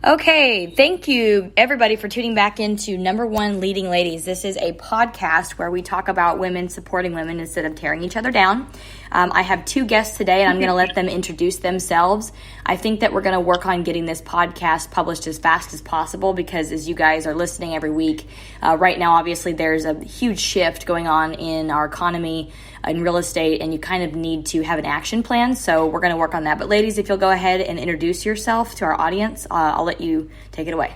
Okay, thank you everybody for tuning back into Number One Leading Ladies. This is a podcast where we talk about women supporting women instead of tearing each other down. I have two guests today, and I'm going to let them introduce themselves. I think that we're going to work on getting this podcast published as fast as possible because as you guys are listening every week, right now obviously there's a huge shift going on in our economy, in real estate, and you kind of need to have an action plan. So we're going to work on that. But ladies, if you'll go ahead and introduce yourself to our audience, I'll let you take it away.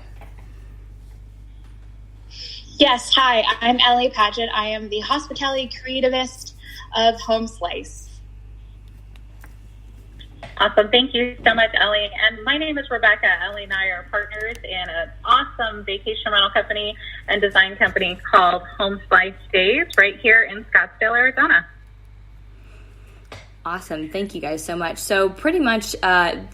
Yes, hi, I'm Ellie Padgett. I am the hospitality creativist of Homeslice. Awesome. Thank you so much, Ellie. And my name is Rebecca. Ellie and I are partners in an awesome vacation rental company and design company called Homeslice Days right here in Scottsdale, Arizona. Awesome. Thank you guys so much. So pretty much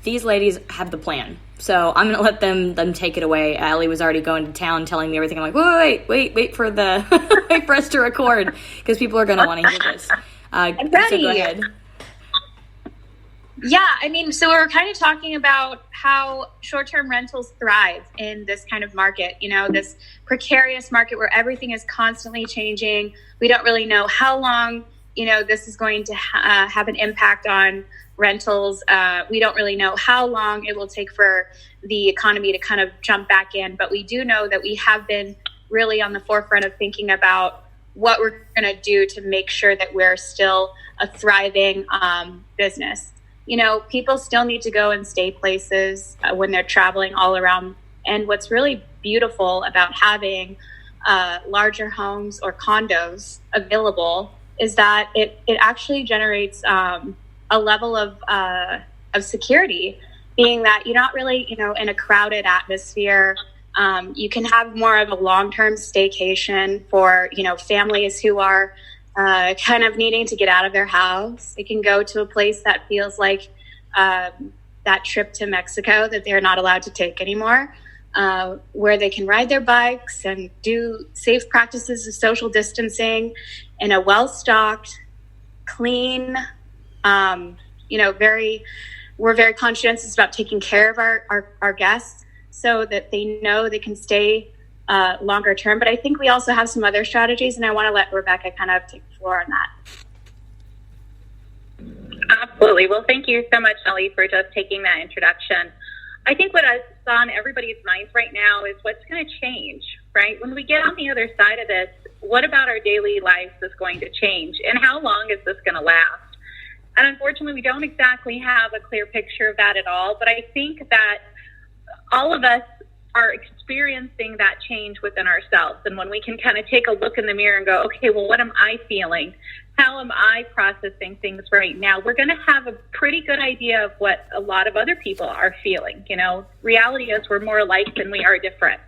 these ladies have the plan. So I'm going to let them take it away. Ellie was already going to town telling me everything. I'm like, wait for the wait for us to record because people are going to want to hear this. I'm ready. So go ahead. Yeah, so we're kind of talking about how short-term rentals thrive in this kind of market, this precarious market where everything is constantly changing. We don't really know how long, this is going to have an impact on rentals. We don't really know how long it will take for the economy to kind of jump back in, but we do know that we have been really on the forefront of thinking about what we're going to do to make sure that we're still a thriving business. People still need to go and stay places when they're traveling all around. And what's really beautiful about having larger homes or condos available is that it actually generates a level of security, being that you're not really, in a crowded atmosphere. You can have more of a long-term staycation for, families who are kind of needing to get out of their house. They can go to a place that feels like that trip to Mexico that they're not allowed to take anymore, where they can ride their bikes and do safe practices of social distancing in a well-stocked, clean, we're very conscientious about taking care of our guests so that they know they can stay longer term. But I think we also have some other strategies, and I want to let Rebecca kind of take the floor on that. Absolutely. Well, thank you so much, Ellie, for just taking that introduction. I think what is on everybody's minds right now is what's going to change, right? When we get on the other side of this, what about our daily lives is going to change, and how long is this going to last? And unfortunately, we don't exactly have a clear picture of that at all, but I think that all of us are experiencing that change within ourselves. And when we can kind of take a look in the mirror and go, okay, well, what am I feeling? How am I processing things right now? We're going to have a pretty good idea of what a lot of other people are feeling. Reality is we're more alike than we are different.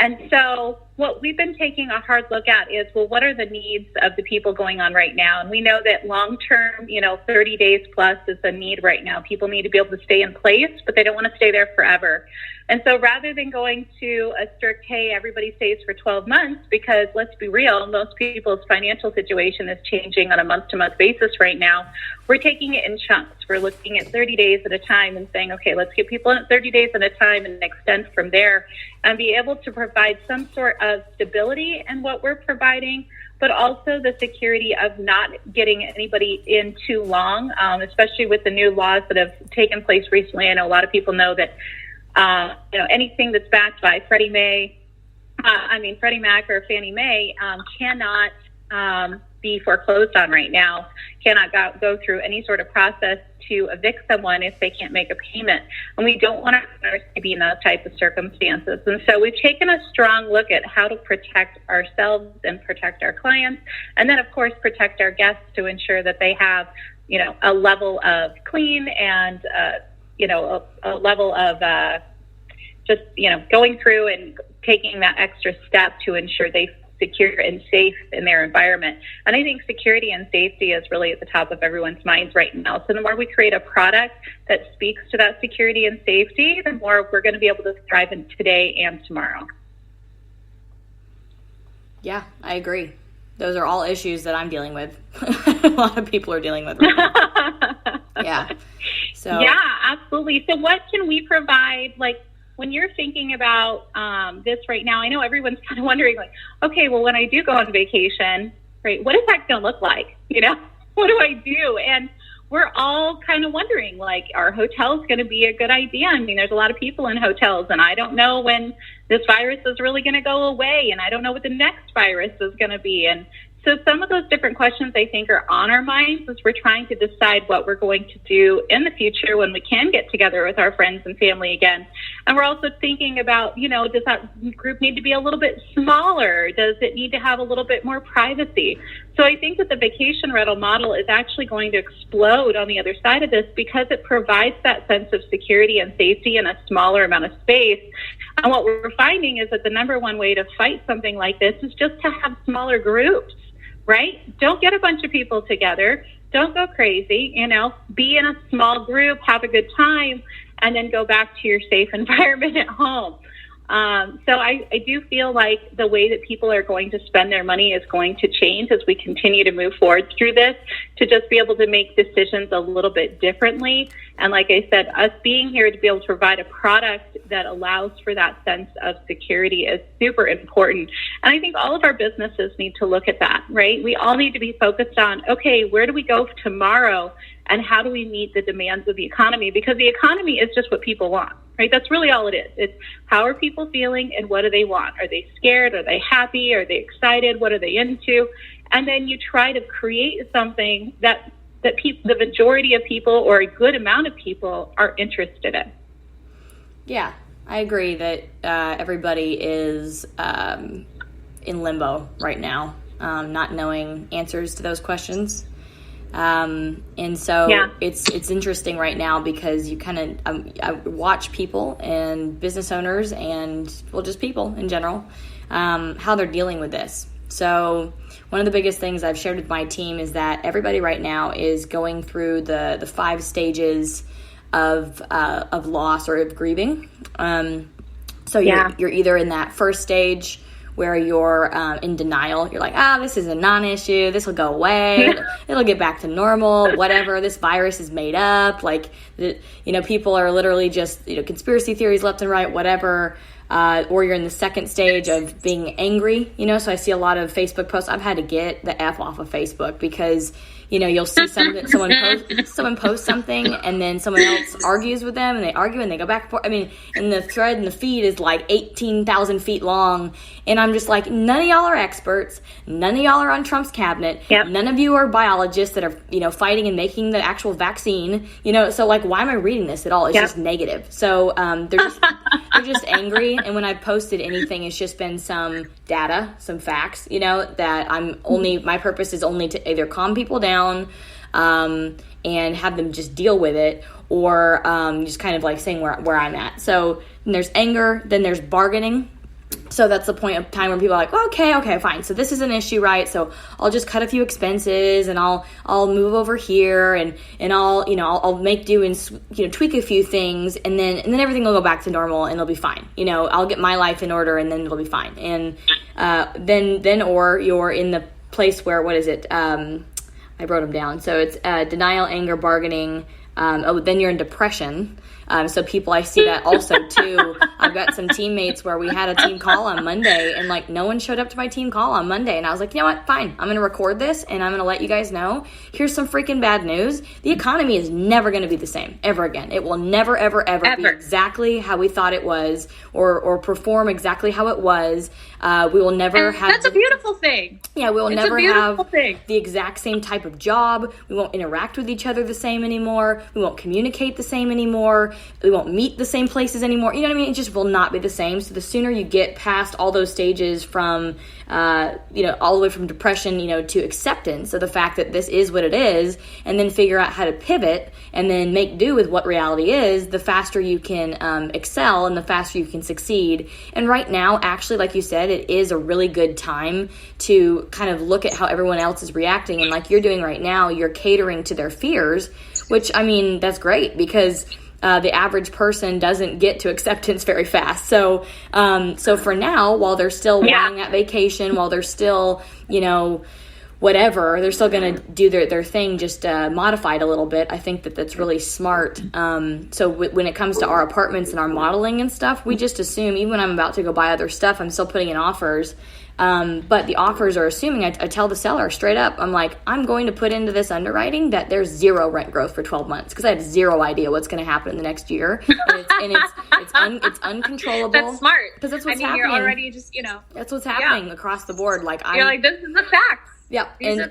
And so what we've been taking a hard look at is, well, what are the needs of the people going on right now? And we know that long-term, 30 days plus is a need right now. People need to be able to stay in place, but they don't want to stay there forever. And so rather than going to a strict, hey, everybody stays for 12 months, because let's be real, most people's financial situation is changing on a month-to-month basis right now, we're taking it in chunks. We're looking at 30 days at a time and saying, okay, let's get people in 30 days at a time and extend from there and be able to provide some sort of stability in what we're providing, but also the security of not getting anybody in too long, especially with the new laws that have taken place recently. I know a lot of people know that anything that's backed by Freddie Mac or Fannie Mae cannot be foreclosed on right now, cannot go through any sort of process to evict someone if they can't make a payment. And we don't want owners to be in those type of circumstances. And so we've taken a strong look at how to protect ourselves and protect our clients, and then, of course, protect our guests to ensure that they have, a level of clean and, a level of just, going through and taking that extra step to ensure they secure and safe in their environment. And I think security and safety is really at the top of everyone's minds right now. So the more we create a product that speaks to that security and safety, the more we're going to be able to thrive in today and tomorrow. Yeah, I agree. Those are all issues that I'm dealing with. A lot of people are dealing with right now. Yeah. So yeah, absolutely. So what can we provide, when you're thinking about this right now, I know everyone's kind of wondering, like, okay, well, when I do go on vacation, right, what is that going to look like? You know, what do I do? And we're all kind of wondering, like, are hotels going to be a good idea? I mean, there's a lot of people in hotels, and I don't know when this virus is really going to go away, and I don't know what the next virus is going to be. And so some of those different questions, I think, are on our minds as we're trying to decide what we're going to do in the future when we can get together with our friends and family again. And we're also thinking about, you know, does that group need to be a little bit smaller? Does it need to have a little bit more privacy? So I think that the vacation rental model is actually going to explode on the other side of this because it provides that sense of security and safety in a smaller amount of space. And what we're finding is that the number one way to fight something like this is just to have smaller groups. Right? Don't get a bunch of people together. Don't go crazy, you know, be in a small group, have a good time, and then go back to your safe environment at home. So I do feel like the way that people are going to spend their money is going to change as we continue to move forward through this, to just be able to make decisions a little bit differently. And like I said, us being here to be able to provide a product that allows for that sense of security is super important. And I think all of our businesses need to look at that, right? We all need to be focused on, okay, where do we go tomorrow? And how do we meet the demands of the economy? Because the economy is just what people want, right? That's really all it is. It's how are people feeling and what do they want? Are they scared? Are they happy? Are they excited? What are they into? And then you try to create something that people, the majority of people or a good amount of people are interested in. Yeah, I agree that everybody is in limbo right now, not knowing answers to those questions. And so it's interesting right now because you kind of I watch people and business owners and, well, just people in general, how they're dealing with this. So one of the biggest things I've shared with my team is that everybody right now is going through the 5 stages of loss or of grieving. So you're either in that first stage where you're in denial. You're like, this is a non-issue. This will go away. It'll get back to normal. Whatever. This virus is made up. Like, people are literally just, conspiracy theories left and right, whatever. Or you're in the second stage of being angry. So I see a lot of Facebook posts. I've had to get the F off of Facebook because, you'll see someone post something and then someone else argues with them and they argue and they go back and forth. I mean, and the thread and the feed is like 18,000 feet long. And I'm just like, none of y'all are experts. None of y'all are on Trump's cabinet. Yep. None of you are biologists that are, fighting and making the actual vaccine. So like, why am I reading this at all? It's just negative. So they're just angry. And when I've posted anything, it's just been some data, some facts, that my purpose is only to either calm people down and have them just deal with it, or just kind of like saying where I'm at. So there's anger, then there's bargaining. So that's the point of time where people are like, well, okay, fine. So this is an issue, right? So I'll just cut a few expenses and I'll move over here and I'll make do and tweak a few things and then everything will go back to normal and it'll be fine. I'll get my life in order and then it'll be fine. And then or you're in the place where, what is it? I wrote them down. So it's denial, anger, bargaining. Then you're in depression. So people, I see that also too. I've got some teammates where we had a team call on Monday and like no one showed up to my team call on Monday. And I was like, you know what? Fine. I'm going to record this and I'm going to let you guys know. Here's some freaking bad news. The economy is never going to be the same ever again. It will never, ever be exactly how we thought it was or perform exactly how it was. We will never have. That's a beautiful thing. Yeah, we will never have the exact same type of job. We won't interact with each other the same anymore. We won't communicate the same anymore. We won't meet the same places anymore. You know what I mean? It just will not be the same. So the sooner you get past all those stages from, all the way from depression, to acceptance of the fact that this is what it is, and then figure out how to pivot and then make do with what reality is, the faster you can excel and the faster you can succeed. And right now, actually, like you said, it is a really good time to kind of look at how everyone else is reacting. And like you're doing right now, you're catering to their fears, which, I mean, that's great because the average person doesn't get to acceptance very fast. So for now, while they're still wanting that vacation, while they're still, whatever. They're still going to do their thing, just modified a little bit. I think that's really smart. So when it comes to our apartments and our modeling and stuff, we just assume, even when I'm about to go buy other stuff, I'm still putting in offers. But the offers are assuming, I tell the seller straight up, I'm like, I'm going to put into this underwriting that there's zero rent growth for 12 months because I have zero idea what's going to happen in the next year. And it's uncontrollable. That's smart. Because that's what's happening. You're already just, That's what's happening across the board. You're like, this is the facts. Yeah. This is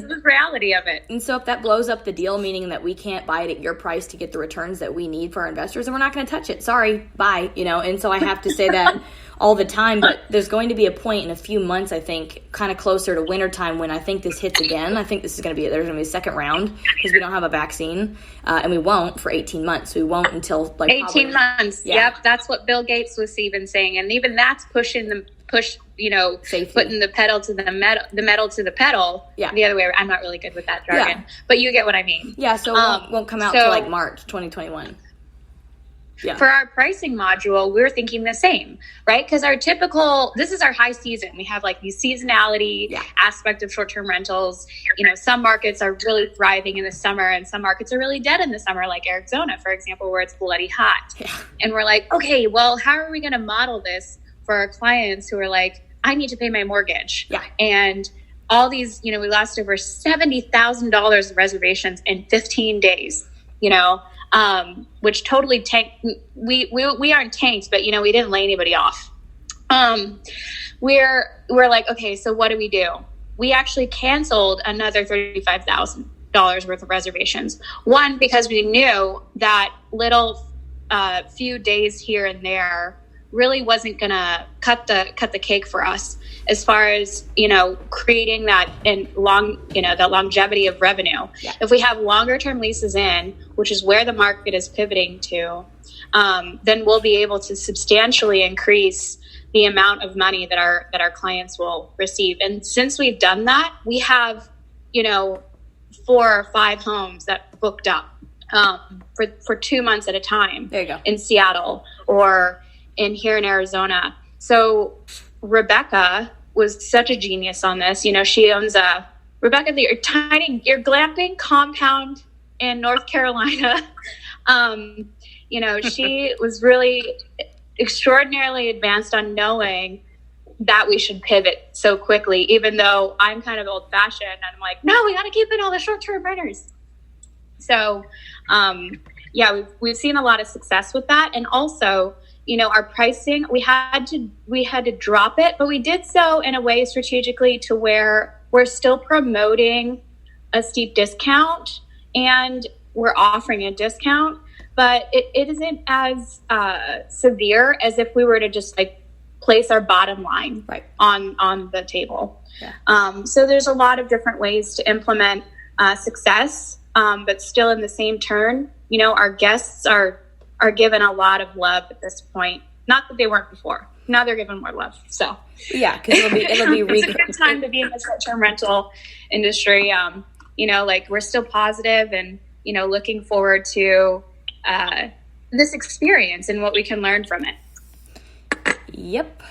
the reality of it. And so if that blows up the deal, meaning that we can't buy it at your price to get the returns that we need for our investors, then we're not going to touch it. Sorry, bye. And so I have to say that all the time, but there's going to be a point in a few months, I think, kind of closer to wintertime when I think this hits again. I think this is there's going to be a second round because we don't have a vaccine and we won't for 18 months. We won't until 18 months. Yeah. Yep. That's what Bill Gates was even saying. And even that's putting the pedal to the metal to the pedal. Yeah. The other way. I'm not really good with that jargon, but you get what I mean. Yeah. So it won't come out till March 2021. Yeah. For our pricing module, we're thinking the same, right? Because this is our high season. We have the seasonality aspect of short-term rentals. Some markets are really thriving in the summer and some markets are really dead in the summer, like Arizona, for example, where it's bloody hot. Yeah. And we're like, okay, well, how are we going to model this for our clients who are like, I need to pay my mortgage. Yeah. And all these, we lost over $70,000 of reservations in 15 days, which totally tanked. We aren't tanked, but we didn't lay anybody off. We're like, okay, so what do? We actually canceled another $35,000 worth of reservations. One, because we knew that little few days here and there really wasn't gonna cut the cake for us as far as creating that that longevity of revenue. Yeah. If we have longer term leases in, which is where the market is pivoting to, then we'll be able to substantially increase the amount of money that our clients will receive. And since we've done that, we have 4 or 5 homes that booked up for 2 months at a time. There you go. In Seattle or here in Arizona. So Rebecca was such a genius on this. She owns your glamping compound in North Carolina. She was really extraordinarily advanced on knowing that we should pivot so quickly, even though I'm kind of old fashioned and I'm like, no, we got to keep in all the short-term renters. So, we've seen a lot of success with that. And also, our pricing, we had to drop it, but we did so in a way strategically to where we're still promoting a steep discount and we're offering a discount, but it isn't as severe as if we were to just place our bottom line on the table. Yeah. So there's a lot of different ways to implement success, but still in the same turn. Our guests are given a lot of love at this point. Not that they weren't before. Now they're given more love. So yeah, because it'll be it's a good time to be in the short-term rental industry. We're still positive and looking forward to this experience and what we can learn from it. Yep.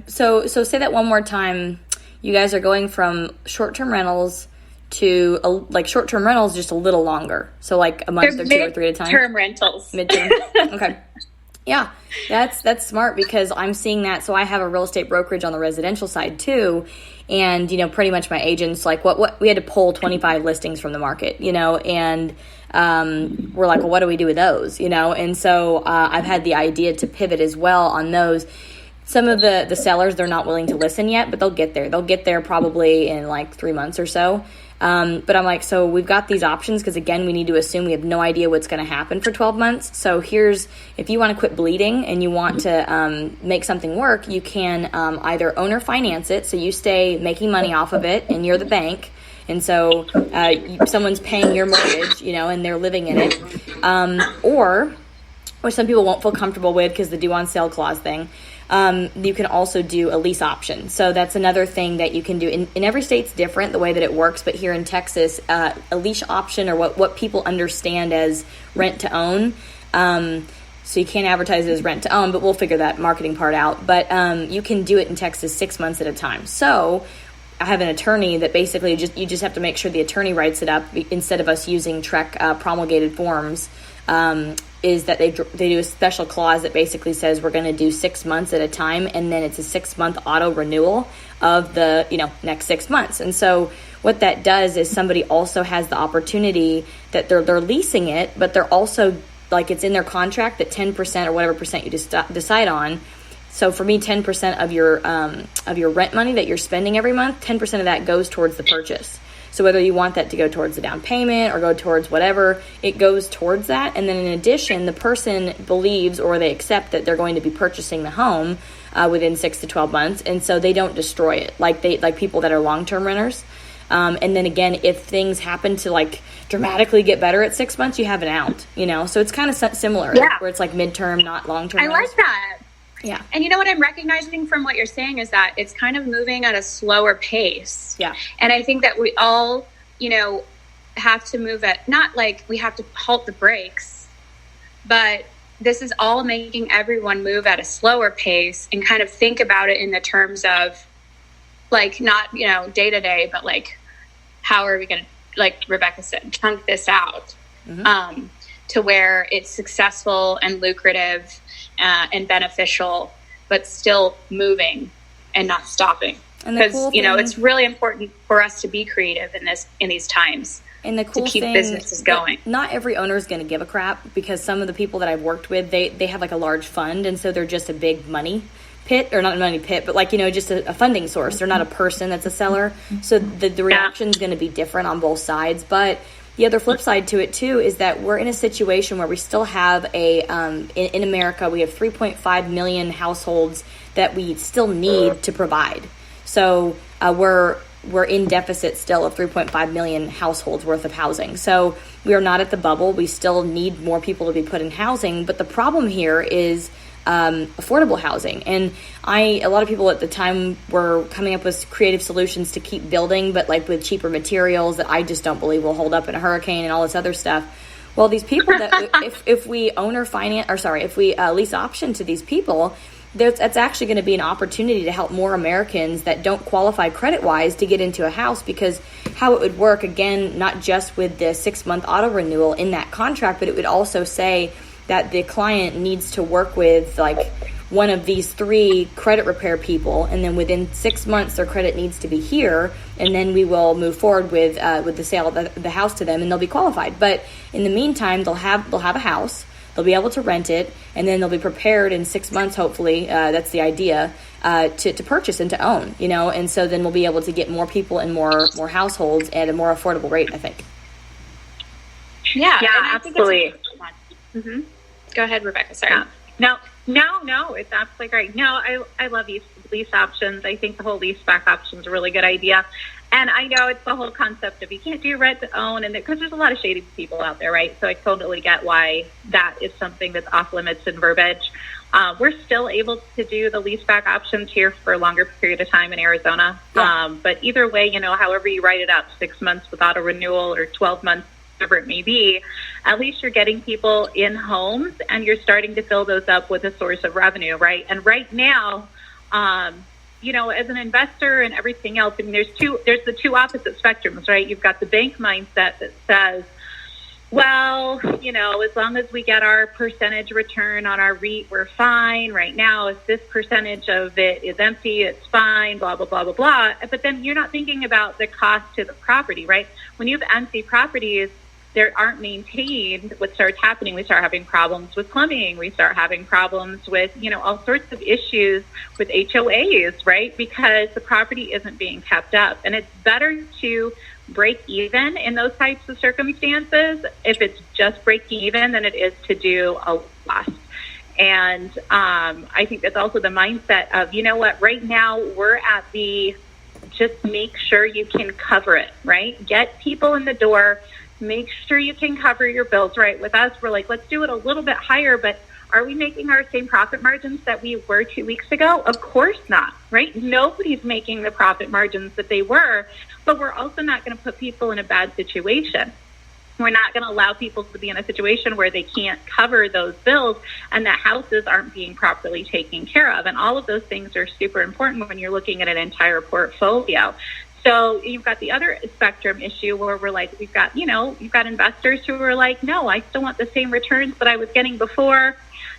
So say that one more time. You guys are going from short-term rentals to short-term rentals just a little longer. So a month or 2 or 3 at a time. Mid-term rentals. Mid-term. Okay. Yeah, that's smart because I'm seeing that. So I have a real estate brokerage on the residential side too. And, pretty much my agents, what we had to pull 25 listings from the market, and we're like, well, what do we do with those, And so I've had the idea to pivot as well on those. Some of the sellers, they're not willing to listen yet, but they'll get there. They'll get there probably in 3 months or so. But I'm like, so we've got these options because, again, we need to assume we have no idea what's going to happen for 12 months. So if you want to quit bleeding and you want to make something work, you can either own or finance it. So you stay making money off of it and you're the bank. And so someone's paying your mortgage, and they're living in it. Or, which some people won't feel comfortable with because the due on sale clause thing. You can also do a lease option. So that's another thing that you can do. In every state's different, the way that it works. But here in Texas, a lease option or what people understand as rent to own. So you can't advertise it as rent to own, but we'll figure that marketing part out. But you can do it in Texas 6 months at a time. So I have an attorney that basically you just have to make sure the attorney writes it up instead of us using TREC promulgated forms. Is that they do a special clause that basically says we're going to do 6 months at a time, and then it's a 6-month auto renewal of the next 6 months. And so what that does is somebody also has the opportunity that they're leasing it, but they're also, like, it's in their contract that 10% or whatever percent you decide on. So for me, 10% of your rent money that you're spending every month, 10% of that goes towards the purchase. So whether you want that to go towards the down payment or go towards whatever, it goes towards that. And then in addition, the person believes or they accept that they're going to be purchasing the home within 6 to 12 months. And so they don't destroy it like people that are long-term renters. And then again, if things happen to like dramatically get better at 6 months, you have an out, So it's kind of similar where it's like midterm, not long-term. I like that. Yeah. And what I'm recognizing from what you're saying is that it's kind of moving at a slower pace. Yeah. And I think that we all, have to move at, not like we have to halt the brakes, but this is all making everyone move at a slower pace and kind of think about it in the terms of like, not, day to day, but like, how are we going to, like Rebecca said, chunk this out to where it's successful and lucrative and beneficial, but still moving and not stopping. Because cool it's really important for us to be creative in these times. And the cool to keep thing, businesses going. Not every owner is going to give a crap, because some of the people that I've worked with, they have like a large fund, and so they're just a big money pit, or not a money pit, but like just a funding source. They're not a person that's a seller, so the reaction is going to be different on both sides. But the other flip side to it too is that we're in a situation where we still have in America, we have 3.5 million households that we still need to provide. So we're in deficit still of 3.5 million households worth of housing. So we are not at the bubble. We still need more people to be put in housing. But the problem here is affordable housing. And a lot of people at the time were coming up with creative solutions to keep building, but like with cheaper materials that I just don't believe will hold up in a hurricane and all this other stuff. Well, these people that if we if we lease option to these people, that's actually going to be an opportunity to help more Americans that don't qualify credit-wise to get into a house, because how it would work, again, not just with the 6-month auto renewal in that contract, but it would also say that the client needs to work with like one of these 3 credit repair people, and then within 6 months their credit needs to be here, and then we will move forward with the sale of the house to them, and they'll be qualified. But in the meantime, they'll have a house, they'll be able to rent it, and then they'll be prepared in 6 months, hopefully, that's the idea, to purchase and to own, and so then we'll be able to get more people and more households at a more affordable rate, I think. Yeah, absolutely. Mm-hmm. Go ahead, Rebecca. Sorry. Yeah. No, it's absolutely great. No, I love lease options. I think the whole lease back option is a really good idea. And I know it's the whole concept of you can't do rent to own, and because there's a lot of shady people out there, right? So I totally get why that is something that's off limits in verbiage. We're still able to do the lease back options here for a longer period of time in Arizona. Yeah. But either way, however you write it up, 6 months without a renewal or 12 months, whatever it may be, at least you're getting people in homes and you're starting to fill those up with a source of revenue, right? And right now, as an investor and everything else, I mean, there's the two opposite spectrums, right? You've got the bank mindset that says, well, as long as we get our percentage return on our REIT, we're fine. Right now, if this percentage of it is empty, it's fine, blah, blah, blah, blah, blah. But then you're not thinking about the cost to the property, right? When you have empty properties, they aren't maintained. What starts happening, we start having problems with plumbing. We start having problems with, all sorts of issues with HOAs, right? Because the property isn't being kept up. And it's better to break even in those types of circumstances if it's just breaking even than it is to do a loss. And I think that's also the mindset of, right now we're at the just make sure you can cover it, right? Get people in the door. Make sure you can cover your bills, right? With us, we're like, let's do it a little bit higher, but are we making our same profit margins that we were 2 weeks ago? Of course not, right? Nobody's making the profit margins that they were, but we're also not going to put people in a bad situation. We're not going to allow people to be in a situation where they can't cover those bills and that houses aren't being properly taken care of. And all of those things are super important when you're looking at an entire portfolio. So you've got the other spectrum issue where we're like, you've got investors who are like, no, I still want the same returns that I was getting before.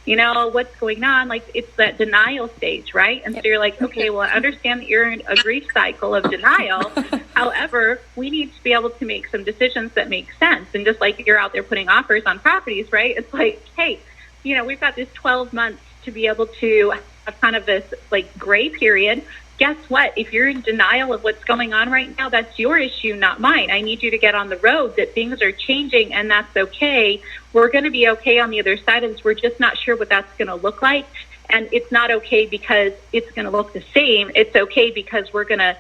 What's going on? Like, it's that denial stage, right? And so you're like, okay, well, I understand that you're in a grief cycle of denial. However, we need to be able to make some decisions that make sense. And just like you're out there putting offers on properties, right? It's like, hey, we've got this 12 months to be able to have kind of this like gray period. Guess what? If you're in denial of what's going on right now, that's your issue, not mine. I need you to get on the road, that things are changing, and that's okay. We're going to be okay on the other side of this. We're just not sure what that's going to look like. And it's not okay because it's going to look the same. It's okay because we're going to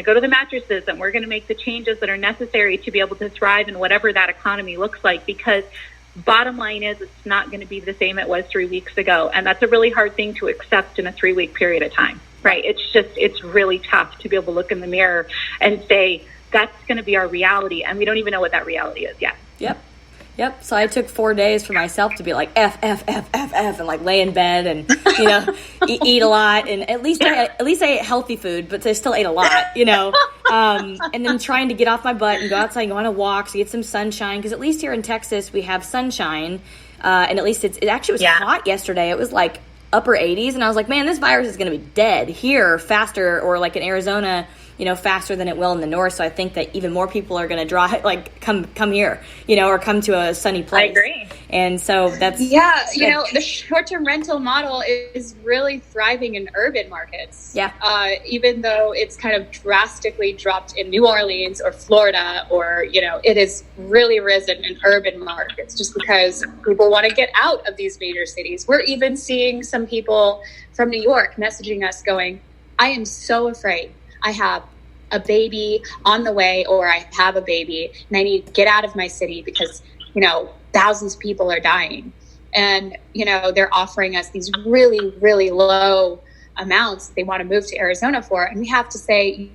go to the mattresses, and we're going to make the changes that are necessary to be able to thrive in whatever that economy looks like. Because bottom line is, it's not going to be the same it was 3 weeks ago. And that's a really hard thing to accept in a 3-week period of time. Right. It's really tough to be able to look in the mirror and say, that's going to be our reality. And we don't even know what that reality is yet. Yep. So I took 4 days for myself to be like, F, and like lay in bed and, eat a lot. And at least I ate healthy food, but I still ate a lot, and then trying to get off my butt and go outside and go on a walk to get some sunshine. Because at least here in Texas, we have sunshine. And at least it actually was hot yesterday. It was like upper 80s, and I was like, man, this virus is going to be dead here faster, or like in Arizona, faster than it will in the north. So I think that even more people are going to come here, or come to a sunny place. I agree. And so that's the short-term rental model is really thriving in urban markets. Yeah. Even though it's kind of drastically dropped in New Orleans or Florida, or it has really risen in urban markets just because people want to get out of these major cities. We're even seeing some people from New York messaging us going, I am so afraid. I have a baby on the way, or I have a baby and I need to get out of my city because, thousands of people are dying. And, they're offering us these really, really low amounts that they want to move to Arizona for. And we have to say,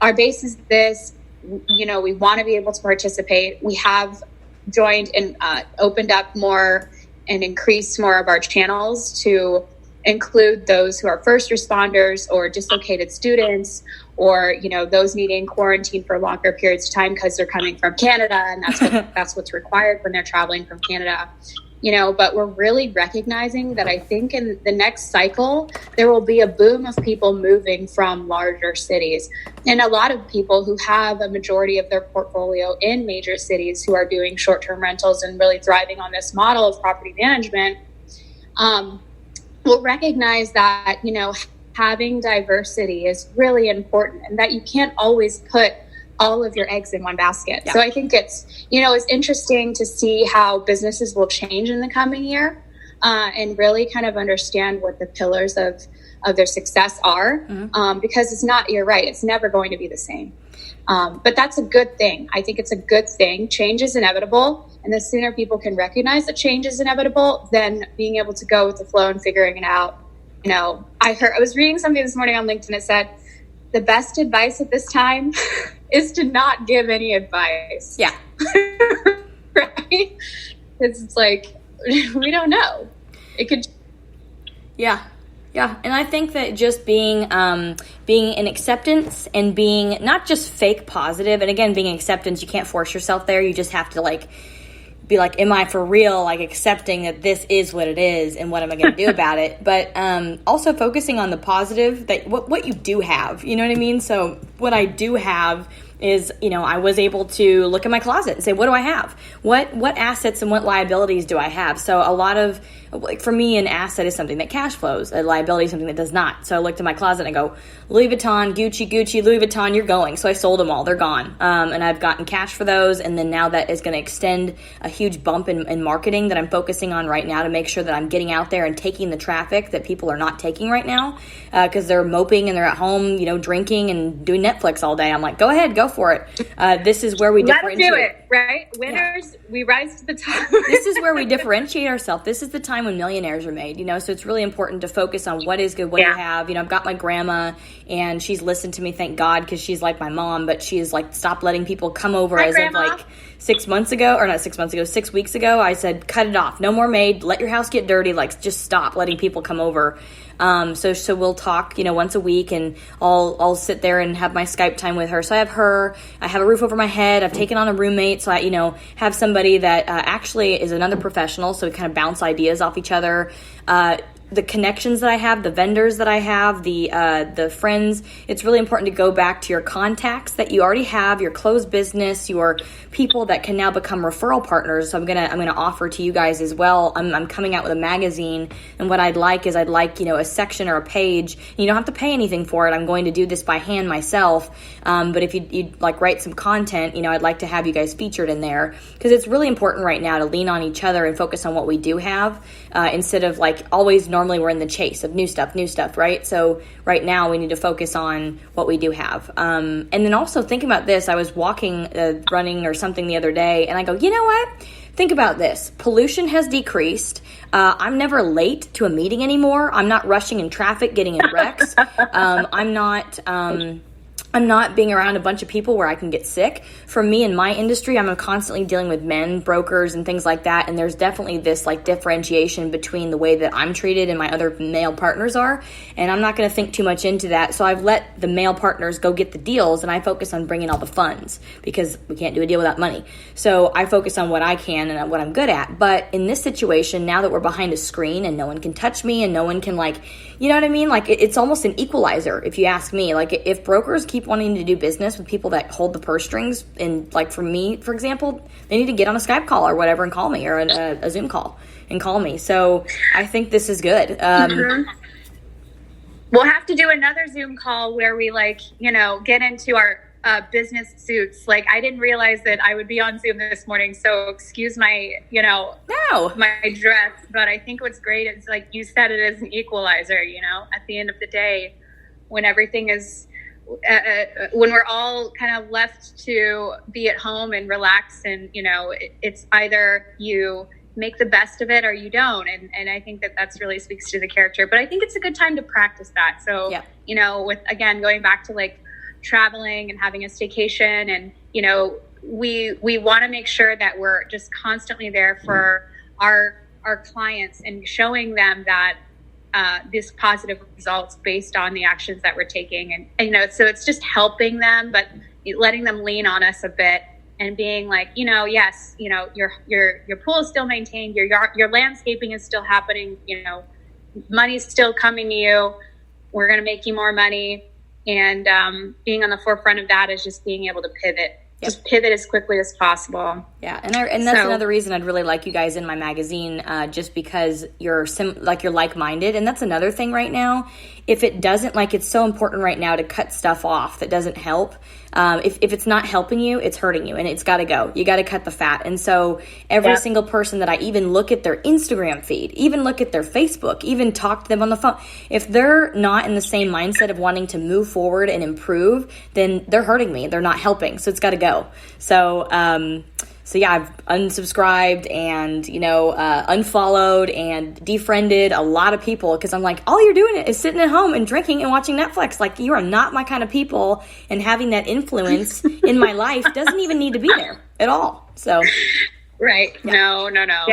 our base is this, we want to be able to participate. We have joined and opened up more and increased more of our channels to include those who are first responders or dislocated students, or those needing quarantine for longer periods of time because they're coming from Canada, and that's what's required when they're traveling from Canada. But we're really recognizing that I think in the next cycle there will be a boom of people moving from larger cities, and a lot of people who have a majority of their portfolio in major cities who are doing short-term rentals and really thriving on this model of property management. Will recognize that, having diversity is really important, and that you can't always put all of your eggs in one basket. Yeah. So I think it's interesting to see how businesses will change in the coming year, and really kind of understand what the pillars of their success are, because you're right, it's never going to be the same. But that's a good thing. I think it's a good thing. Change is inevitable. And the sooner people can recognize that change is inevitable, then being able to go with the flow and figuring it out. I was reading something this morning on LinkedIn that said, the best advice at this time is to not give any advice. Yeah. Right? Because it's like, we don't know. It could. Yeah. Yeah, and I think that just being in acceptance and being not just fake positive, and again, being in acceptance, you can't force yourself there. You just have to be like, am I for real? Like accepting that this is what it is, and what am I going to do about it? But also focusing on the positive, that what you do have. You know what I mean? So what I do have is, I was able to look at my closet and say, what do I have? What assets and what liabilities do I have? So a lot of, for me, an asset is something that cash flows. A liability is something that does not. So I looked at my closet and I go, Louis Vuitton, Gucci, Louis Vuitton, you're going. So I sold them all. They're gone. And I've gotten cash for those. And then now that is going to extend a huge bump in marketing that I'm focusing on right now to make sure that I'm getting out there and taking the traffic that people are not taking right now, because they're moping and they're at home, drinking and doing Netflix all day. I'm like, go ahead, go for it. This is where we differentiate. Let them do it, right? Winners, we rise to the top. This is where we differentiate ourselves. This is the time when millionaires are made, so it's really important to focus on what is good, what you have. I've got my grandma, and she's listened to me, thank God, because she's like my mom, but she's like, stop letting people come over as grandma. Of like 6 months ago, or not 6 months ago, 6 weeks ago, I said, cut it off. No more maid. Let your house get dirty. Like, just stop letting people come over. So we'll talk, once a week, and I'll sit there and have my Skype time with her. So I have a roof over my head. I've taken on a roommate. So I, have somebody that actually is another professional. So we kind of bounce ideas off each other. The connections that I have, the vendors that I have, the friends, it's really important to go back to your contacts that you already have, your closed business, your people that can now become referral partners. So I'm gonna offer to you guys as well. I'm coming out with a magazine, and what I'd like, a section or a page. You don't have to pay anything for it. I'm going to do this by hand myself. But if you'd like write some content, I'd like to have you guys featured in there, because it's really important right now to lean on each other and focus on what we do have, instead of like always normally we're in the chase of new stuff, right? So right now we need to focus on what we do have. And then also thinking about this, I was walking, running or something the other day, and I go, you know what? Think about this. Pollution has decreased. I'm never late to a meeting anymore. I'm not rushing in traffic, getting in wrecks. I'm not being around a bunch of people where I can get sick. For me in my industry, I'm constantly dealing with men, brokers, and things like that. And there's definitely this like differentiation between the way that I'm treated and my other male partners are. And I'm not going to think too much into that. So I've let the male partners go get the deals, and I focus on bringing all the funds, because we can't do a deal without money. So I focus on what I can and what I'm good at. But in this situation, now that we're behind a screen and no one can touch me and no one can you know what I mean? Like it's almost an equalizer, if you ask me. Like if brokers keep wanting to do business with people that hold the purse strings, and like for me, for example, they need to get on a Skype call or whatever and call me, or a Zoom call and call me. So I think this is good. Mm-hmm. We'll have to do another Zoom call where we get into our business suits. Like, I didn't realize that I would be on Zoom this morning, so excuse my, my dress. But I think what's great is, like you said, it is an equalizer. At the end of the day, when everything is, when we're all kind of left to be at home and relax, and it's either you make the best of it or you don't, and I think that's really speaks to the character. But I think it's a good time to practice that. So with, again, going back to like traveling and having a staycation, and we want to make sure that we're just constantly there for our clients and showing them that this positive results based on the actions that we're taking, and so it's just helping them, but letting them lean on us a bit and being like, yes, your pool is still maintained, your landscaping is still happening, money's still coming to you, we're going to make you more money. And being on the forefront of that is just being able to pivot. Yep. Just pivot as quickly as possible. Yeah, and that's another reason I'd really like you guys in my magazine, just because you're like-minded. And that's another thing right now. If it doesn't, it's so important right now to cut stuff off that doesn't help. If it's not helping you, it's hurting you, and it's got to go. You got to cut the fat. And so every single person that I even look at their Instagram feed, even look at their Facebook, even talk to them on the phone, if they're not in the same mindset of wanting to move forward and improve, then they're hurting me. They're not helping. So it's got to go. So I've unsubscribed and, unfollowed and defriended a lot of people, because I'm like, all you're doing is sitting at home and drinking and watching Netflix. Like, you are not my kind of people, and having that influence in my life doesn't even need to be there at all. So. Right. Yeah. No.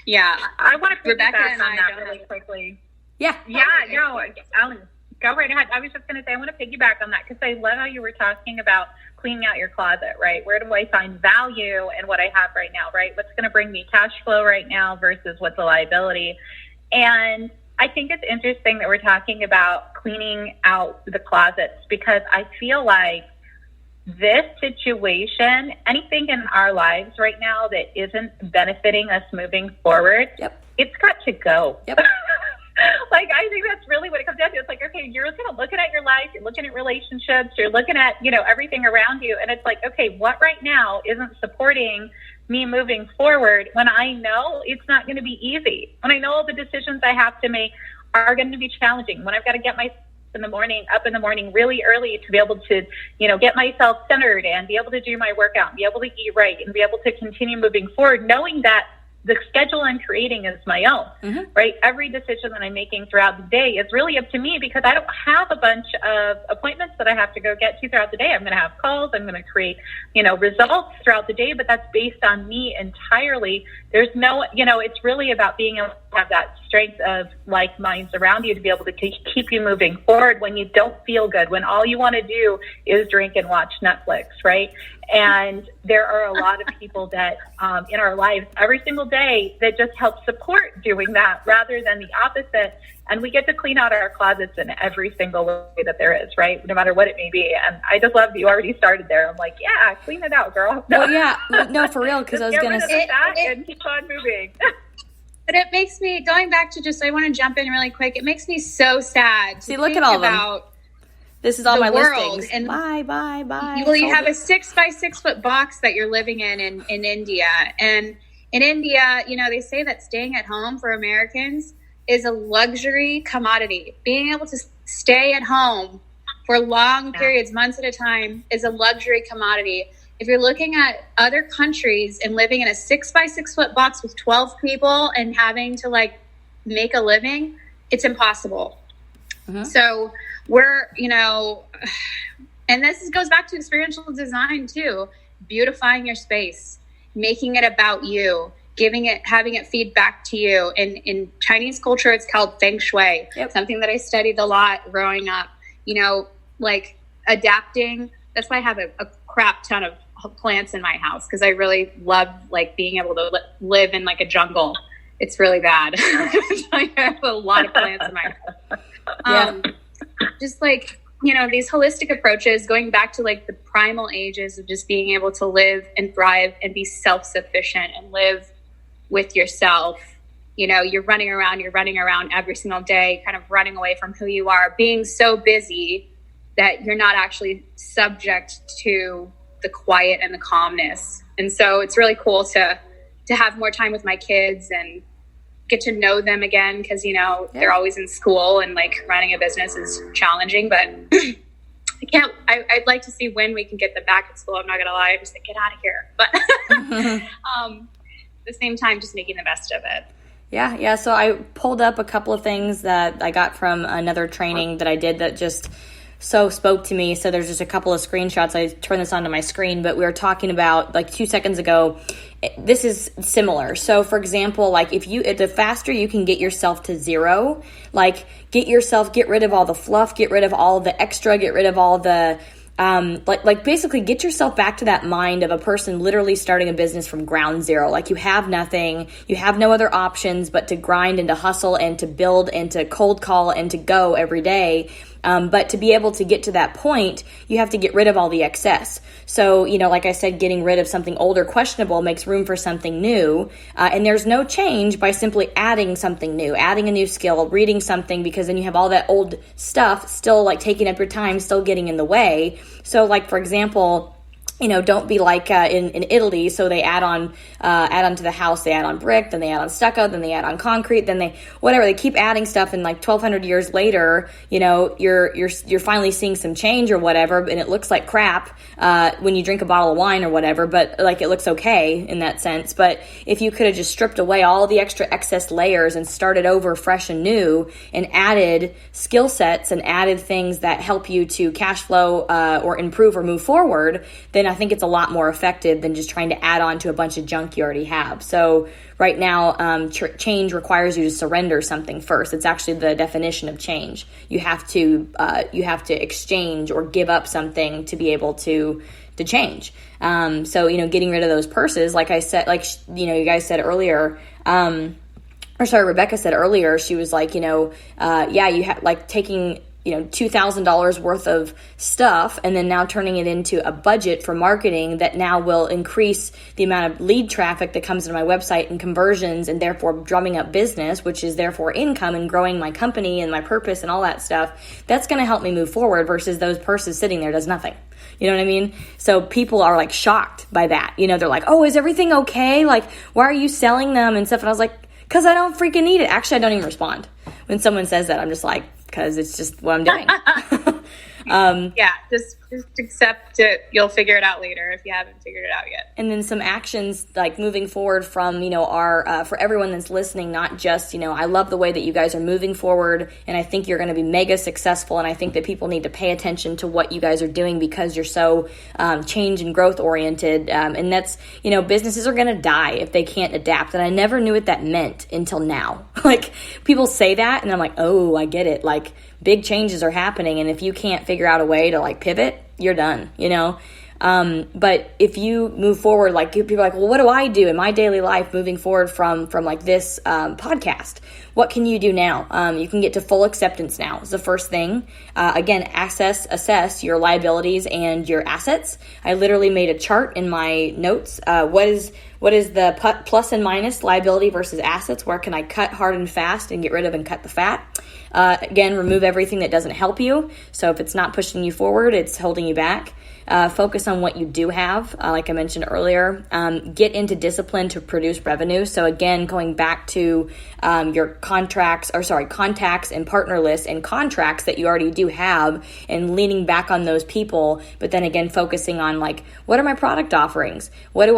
Yeah. I want to Rebecca piggyback and on I that really quickly. Yeah. Yeah, no, Alan, go right ahead. I was just going to say, I want to piggyback on that, because I love how you were talking about cleaning out your closet, right? Where do I find value in what I have right now, right? What's going to bring me cash flow right now versus what's a liability? And I think it's interesting that we're talking about cleaning out the closets, because I feel like this situation, anything in our lives right now that isn't benefiting us moving forward, it's got to go. Yep. I think that's really what it comes down to. It's like, okay, you're kind of looking at your life, you're looking at relationships, you're looking at, everything around you. And it's like, okay, what right now isn't supporting me moving forward, when I know it's not going to be easy, when I know all the decisions I have to make are going to be challenging, when I've got to get myself up in the morning really early to be able to, get myself centered and be able to do my workout, and be able to eat right, and be able to continue moving forward, knowing that the schedule I'm creating is my own, right? Every decision that I'm making throughout the day is really up to me, because I don't have a bunch of appointments that I have to go get to throughout the day. I'm going to have calls. I'm going to create, results throughout the day, but that's based on me entirely. There's no, it's really about being able to have that strength of like minds around you to be able to keep you moving forward when you don't feel good, when all you want to do is drink and watch Netflix, right? And there are a lot of people that in our lives every single day that just help support doing that rather than the opposite. And we get to clean out our closets in every single way that there is, right? No matter what it may be. And I just love that you already started there. I'm like, yeah, clean it out, girl. Well, yeah, no, for real, because I was going to say that and keep on moving. But it makes me, going back to just, I want to jump in really quick. It makes me so sad. See, look at all of them. This is all my listings. And bye. Well, you have a 6 by 6 foot box that you're living in India. And in India, they say that staying at home for Americans is a luxury commodity. Being able to stay at home for long periods, months at a time, is a luxury commodity. If you're looking at other countries and living in a 6 by 6 foot box with 12 people and having to make a living, it's impossible. So we're, and this goes back to experiential design too, beautifying your space, making it about you, having it feed back to you. And in Chinese culture, it's called feng shui, something that I studied a lot growing up, adapting. That's why I have a crap ton of plants in my house, because I really love being able to live in a jungle. It's really bad. I have a lot of plants in my house. Just these holistic approaches, going back to the primal ages of just being able to live and thrive and be self-sufficient and live with yourself. You're running around every single day, kind of running away from who you are, being so busy that you're not actually subject to the quiet and the calmness. And so it's really cool to have more time with my kids and get to know them again, because they're always in school, and running a business is challenging. But I'd like to see when we can get them back at school. I'm not gonna lie, I just get out of here. But at the same time, just making the best of it. Yeah. So I pulled up a couple of things that I got from another training that I did that just so spoke to me. So there's just a couple of screenshots. I turned this onto my screen, but we were talking about 2 seconds ago. This is similar. So for example, if the faster you can get yourself to zero, get rid of all the fluff, get rid of all the extra, get rid of all the, basically get yourself back to that mind of a person literally starting a business from ground zero. You have nothing, you have no other options but to grind and to hustle and to build and to cold call and to go every day. But to be able to get to that point, you have to get rid of all the excess. So, like I said, getting rid of something old or questionable makes room for something new. And there's no change by simply adding something new, adding a new skill, reading something, because then you have all that old stuff still taking up your time, still getting in the way. So for example, don't be in Italy. So they add on to the house, they add on brick, then they add on stucco, then they add on concrete, then they keep adding stuff. And 1,200 years later, you're finally seeing some change or whatever, and it looks like crap when you drink a bottle of wine or whatever, but it looks okay in that sense. But if you could have just stripped away all the extra excess layers and started over fresh and new and added skill sets and added things that help you to cash flow or improve or move forward, then I think it's a lot more effective than just trying to add on to a bunch of junk you already have. So right now, change requires you to surrender something first. It's actually the definition of change. You have to exchange or give up something to be able to change. So getting rid of those purses, like I said, you guys said earlier. Rebecca said earlier. She was you have taking $2,000 worth of stuff and then now turning it into a budget for marketing that now will increase the amount of lead traffic that comes to my website and conversions, and therefore drumming up business, which is therefore income and growing my company and my purpose and all that stuff. That's going to help me move forward versus those purses sitting there does nothing. You know what I mean? So people are shocked by that. They're like, oh, is everything okay? Why are you selling them and stuff? And I was like, because I don't freaking need it. Actually, I don't even respond. When someone says that, I'm just because it's just what I'm doing. Just Just accept it. You'll figure it out later if you haven't figured it out yet. And then some actions like moving forward from, our, for everyone that's listening, not just, I love the way that you guys are moving forward, and I think you're going to be mega successful. And I think that people need to pay attention to what you guys are doing because you're so change and growth oriented. And that's, businesses are going to die if they can't adapt. And I never knew what that meant until now. Like, people say that and I'm like, oh, I get it. Like, big changes are happening, and if you can't figure out a way to like pivot, you're done, but if you move forward, like people are like, well, what do I do in my daily life moving forward from like this podcast? What can you do now? You can get to full acceptance now is the first thing. Again, assess your liabilities and your assets. I literally made a chart in my notes. What is the plus and minus liability versus assets? Where can I cut hard and fast and get rid of and cut the fat? Again, remove everything that doesn't help you. So if it's not pushing you forward, it's holding you back. Focus on what you do have, like I mentioned earlier. Get into discipline to produce revenue. So again, going back to your contacts and partner lists and contracts that you already do have, and leaning back on those people. But then again, focusing on like, what are my product offerings? What's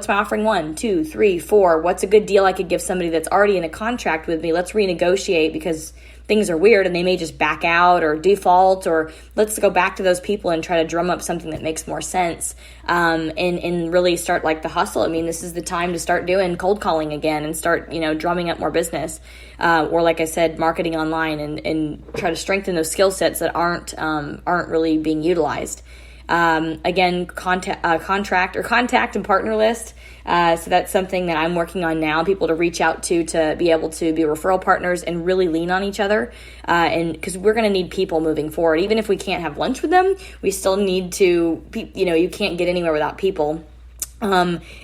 my offering 1, 2, 3, 4? What's a good deal I could give somebody that's already in a contract with me? Let's renegotiate because things are weird and they may just back out or default, or let's go back to those people and try to drum up something that makes more sense, and really start like the hustle. I mean, this is the time to start doing cold calling again and start, drumming up more business, or like I said, marketing online, and try to strengthen those skill sets that aren't really being utilized. Again, contact and partner list. So that's something that I'm working on now, people to reach out to be able to be referral partners and really lean on each other. And because we're going to need people moving forward, even if we can't have lunch with them, we still need to, you can't get anywhere without people.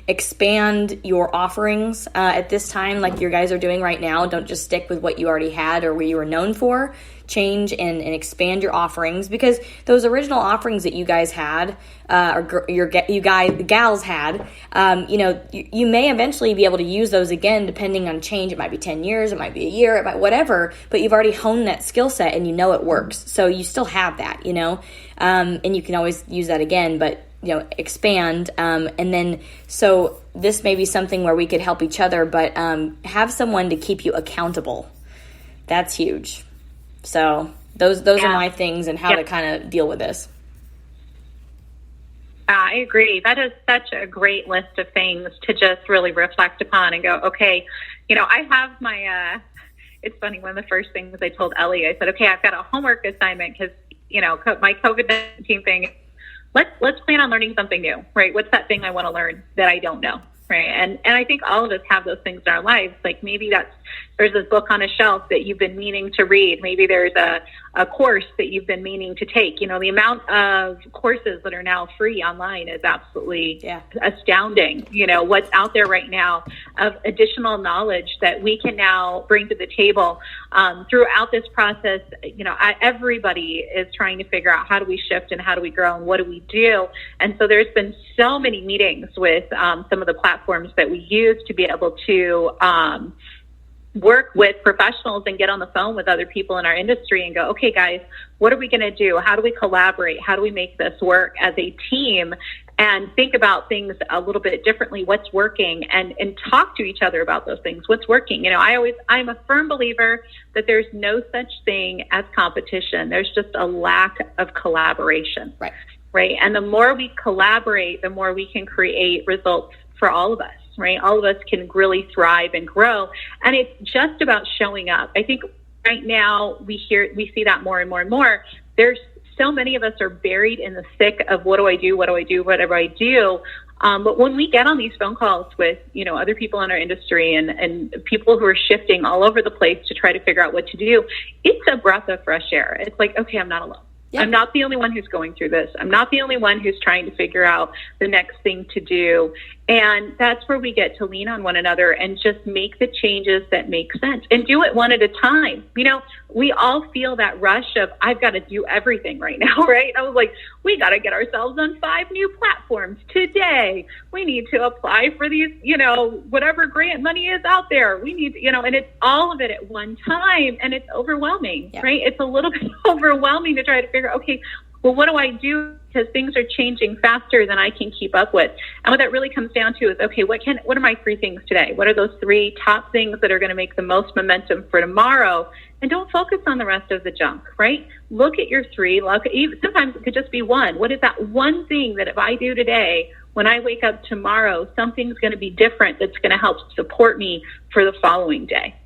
Expand your offerings at this time like you guys are doing right now. Don't just stick with what you already had or what you were known for. Change and expand your offerings, because those original offerings that you guys had, or the gals had, you may eventually be able to use those again depending on change. It might be 10 years, it might be a year, it might whatever, but you've already honed that skill set and it works. So you still have that, and you can always use that again, but expand. And then, so this may be something where we could help each other, but have someone to keep you accountable. That's huge. So those are my things and how to kind of deal with this. I agree. That is such a great list of things to just really reflect upon and go, okay, I have my, it's funny, one of the first things I told Ellie, I said, okay, I've got a homework assignment because, my COVID-19 thing, let's plan on learning something new, right? What's that thing I want to learn that I don't know, right? And I think all of us have those things in our lives. Like maybe there's this book on a shelf that you've been meaning to read. Maybe there's a course that you've been meaning to take. The amount of courses that are now free online is absolutely astounding. What's out there right now of additional knowledge that we can now bring to the table throughout this process. Everybody is trying to figure out how do we shift and how do we grow and what do we do. And so there's been so many meetings with some of the platforms that we use to be able to work with professionals and get on the phone with other people in our industry and go, okay, guys, what are we going to do? How do we collaborate? How do we make this work as a team and think about things a little bit differently? What's working and talk to each other about those things. What's working? I'm a firm believer that there's no such thing as competition. There's just a lack of collaboration. Right. And the more we collaborate, the more we can create results for all of us. Right? All of us can really thrive and grow. And it's just about showing up. I think right now we see that more and more and more. There's so many of us are buried in the thick of what do I do? But when we get on these phone calls with, other people in our industry and people who are shifting all over the place to try to figure out what to do, it's a breath of fresh air. It's like, okay, I'm not alone. Yep. I'm not the only one who's going through this. I'm not the only one who's trying to figure out the next thing to do. And that's where we get to lean on one another and just make the changes that make sense and do it one at a time. We all feel that rush of, I've got to do everything right now, right? I was like, we got to get ourselves on 5 new platforms today. We need to apply for these, whatever grant money is out there. We need, and it's all of it at one time. And it's overwhelming, right? It's a little bit overwhelming to try to figure out, okay, well, what do I do because things are changing faster than I can keep up with. And what that really comes down to is, okay, what are my 3 things today? What are those 3 top things that are going to make the most momentum for tomorrow? And don't focus on the rest of the junk, right? Look at your 3. Sometimes it could just be 1. What is that one thing that if I do today, when I wake up tomorrow, something's going to be different that's going to help support me for the following day?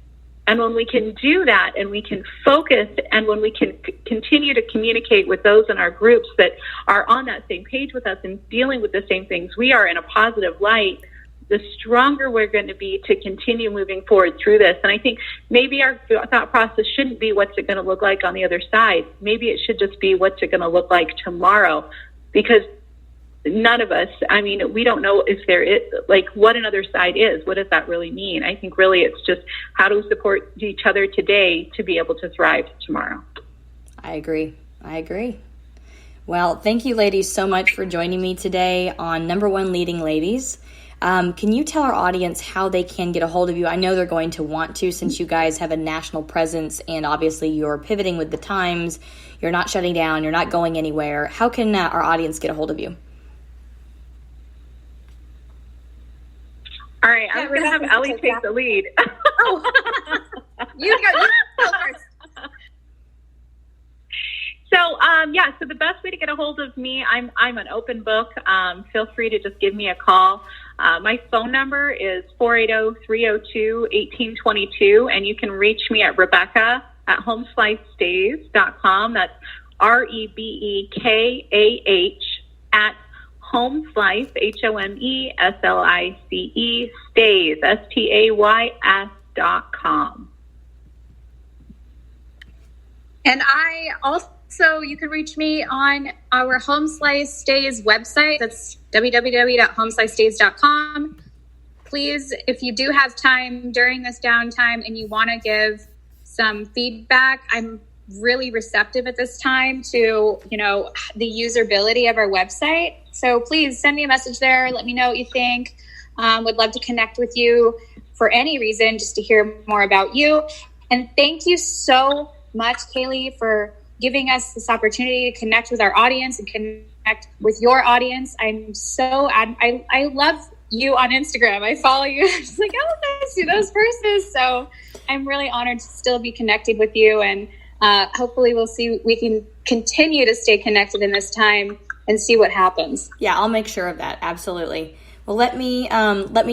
And when we can do that and we can focus and when we can continue to communicate with those in our groups that are on that same page with us and dealing with the same things, we are in a positive light, the stronger we're going to be to continue moving forward through this. And I think maybe our thought process shouldn't be what's it going to look like on the other side. Maybe it should just be what's it going to look like tomorrow, because none of us, we don't know if there is, like, what another side is. What does that really mean? I think really it's just how do we support each other today to be able to thrive tomorrow. I agree. Well, thank you ladies so much for joining me today on Number One Leading Ladies. Can you tell our audience how they can get a hold of you? I know they're going to want to, since you guys have a national presence and obviously you're pivoting with the times. You're not shutting down. You're not going anywhere. How can our audience get a hold of you? All right, I'm going to have Ellie take the lead. Oh, you go first. So the best way to get a hold of me, I'm an open book. Feel free to just give me a call. My phone number is 480-302-1822, and you can reach me at Rebecca at homeslicestays.com. That's REBEKAH at Homeslice, HOMESLICE, stays, STAYS.com. And I also, you can reach me on our Homeslice Stays website. That's www.homeslicestays.com. Please, if you do have time during this downtime and you want to give some feedback, I'm really receptive at this time to, the usability of our website. So please send me a message there. Let me know what you think. Would love to connect with you for any reason, just to hear more about you. And thank you so much, Kaylee, for giving us this opportunity to connect with our audience and connect with your audience. I love you on Instagram. I follow you. It's like, oh, I see those verses. So I'm really honored to still be connected with you. And hopefully we can continue to stay connected in this time and see what happens. Yeah, I'll make sure of that. Absolutely. Well, let me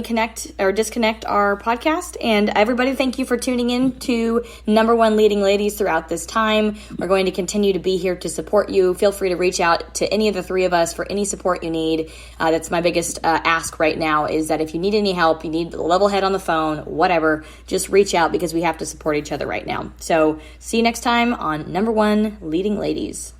connect or disconnect our podcast. And everybody, thank you for tuning in to Number One Leading Ladies throughout this time. We're going to continue to be here to support you. Feel free to reach out to any of the 3 of us for any support you need. That's my biggest ask right now, is that if you need any help, you need a level head on the phone, whatever, just reach out, because we have to support each other right now. So see you next time on Number One Leading Ladies.